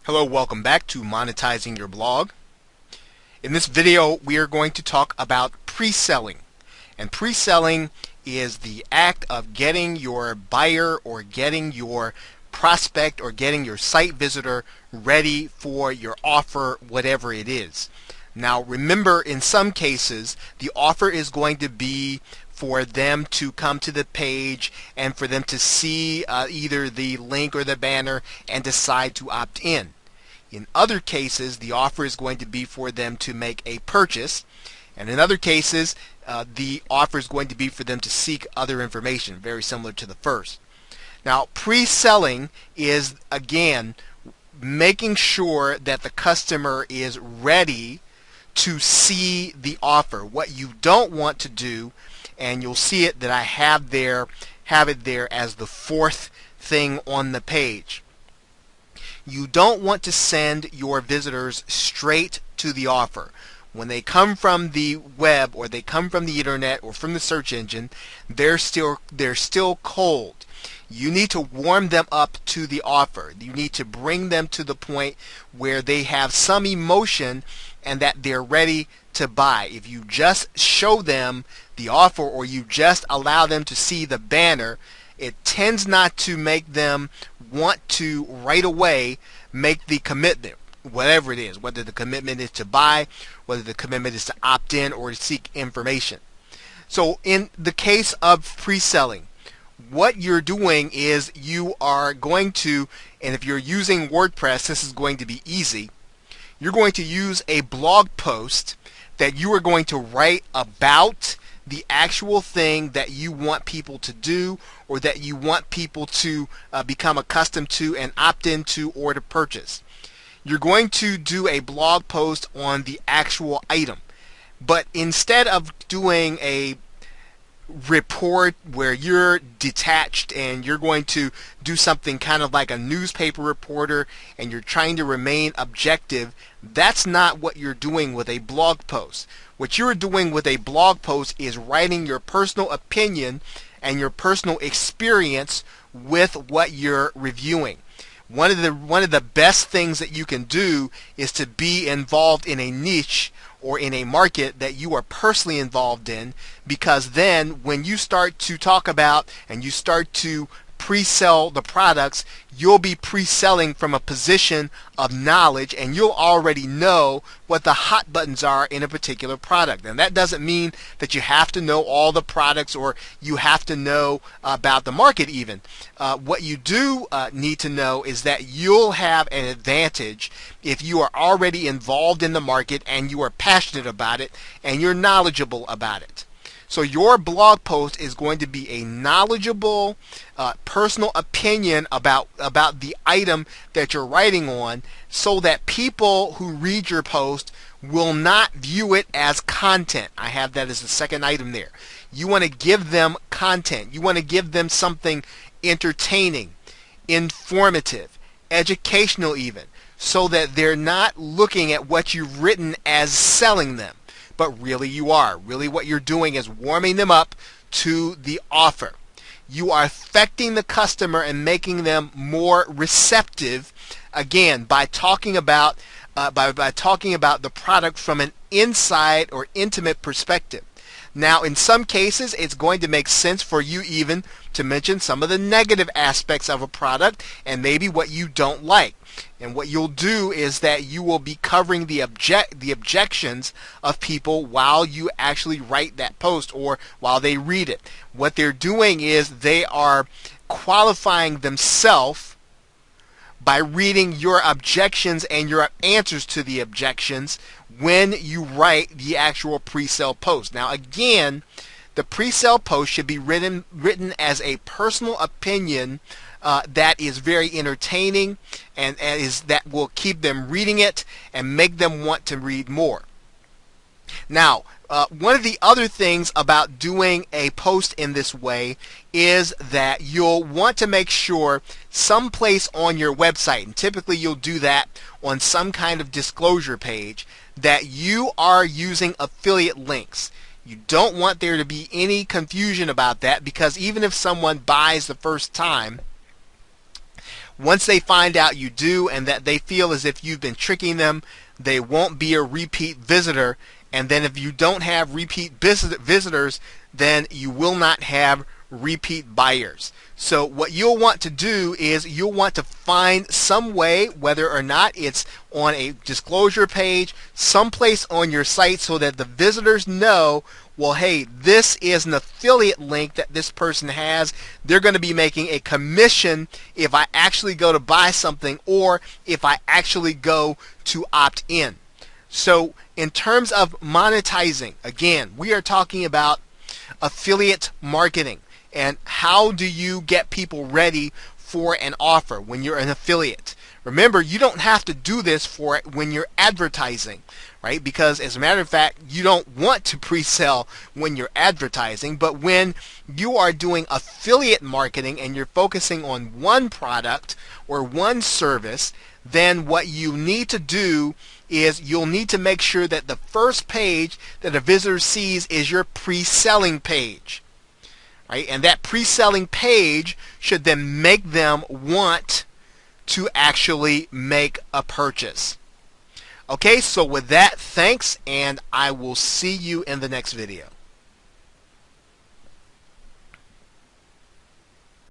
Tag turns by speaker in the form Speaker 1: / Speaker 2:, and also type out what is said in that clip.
Speaker 1: Hello, welcome back to Monetizing Your Blog. In this video, we are going to talk about pre-selling. And pre-selling is the act of getting your buyer or getting your prospect or getting your site visitor ready for your offer, whatever it is. Now, remember, in some cases, the offer is going to be for them to come to the page and for them to see either the link or the banner and decide to opt in. In other cases, the offer is going to be for them to make a purchase, and in other cases, the offer is going to be for them to seek other information, very similar to the first. Now, pre-selling is, again, making sure that the customer is ready to see the offer. What you don't want to do, and you'll see it that I have it there as the fourth thing on the page. You don't want to send your visitors straight to the offer. When they come from the web or they come from the internet or from the search engine, they're still cold. You need to warm them up to the offer. You need to bring them to the point where they have some emotion and that they're ready to buy. If you just show them the offer or you just allow them to see the banner, it tends not to make them want to right away make the commitment, whatever it is, whether the commitment is to buy, whether the commitment is to opt in or to seek information. So in the case of pre-selling, what you're doing is you are going to, and if you're using WordPress, this is going to be easy, you're going to use a blog post that you are going to write about the actual thing that you want people to do or that you want people to become accustomed to and opt into or to purchase. You're going to do a blog post on the actual item. But instead of doing a report where you're detached and you're going to do something kind of like a newspaper reporter and you're trying to remain objective, that's not what you're doing with a blog post. What you're doing with a blog post is writing your personal opinion and your personal experience with what you're reviewing. One of the best things that you can do is to be involved in a niche or in a market that you are personally involved in, because then when you start to talk about and you start to pre-sell the products, you'll be pre-selling from a position of knowledge and you'll already know what the hot buttons are in a particular product. And that doesn't mean that you have to know all the products or you have to know about the market even. What you do need to know is that you'll have an advantage if you are already involved in the market and you are passionate about it and you're knowledgeable about it. So your blog post is going to be a knowledgeable, personal opinion about the item that you're writing on, so that people who read your post will not view it as content. I have that as the second item there. You want to give them content. You want to give them something entertaining, informative, educational even, so that they're not looking at what you've written as selling them. But really you are. Really what you're doing is warming them up to the offer. You are affecting the customer and making them more receptive, again, by talking about the product from an inside or intimate perspective. Now, in some cases, it's going to make sense for you even to mention some of the negative aspects of a product and maybe what you don't like. And what you'll do is that you will be covering the objections of people while you actually write that post or while they read it. What they're doing is they are qualifying themselves by reading your objections and your answers to the objections when you write the actual pre-sale post. Now again, the pre-sale post should be written as a personal opinion that is very entertaining and that will keep them reading it and make them want to read more. Now, one of the other things about doing a post in this way is that you'll want to make sure someplace on your website, and typically you'll do that on some kind of disclosure page, that you are using affiliate links. You don't want there to be any confusion about that, because even if someone buys the first time, Once they find out you do and that they feel as if you've been tricking them, they won't be a repeat visitor. And then if you don't have repeat visitors, then you will not have repeat buyers. So what you'll want to do is you'll want to find some way, whether or not it's on a disclosure page, someplace on your site, so that the visitors know, well, hey, this is an affiliate link that this person has. They're going to be making a commission if I actually go to buy something or if I actually go to opt in. So in terms of monetizing, again, we are talking about affiliate marketing. And how do you get people ready for an offer when you're an affiliate? Remember, you don't have to do this for when you're advertising, right? Because as a matter of fact, you don't want to pre-sell when you're advertising. But when you are doing affiliate marketing and you're focusing on one product or one service, then what you need to do is you'll need to make sure that the first page that a visitor sees is your pre-selling page. Right? And that pre-selling page should then make them want to actually make a purchase. Okay, so with that, thanks, and I will see you in the next video.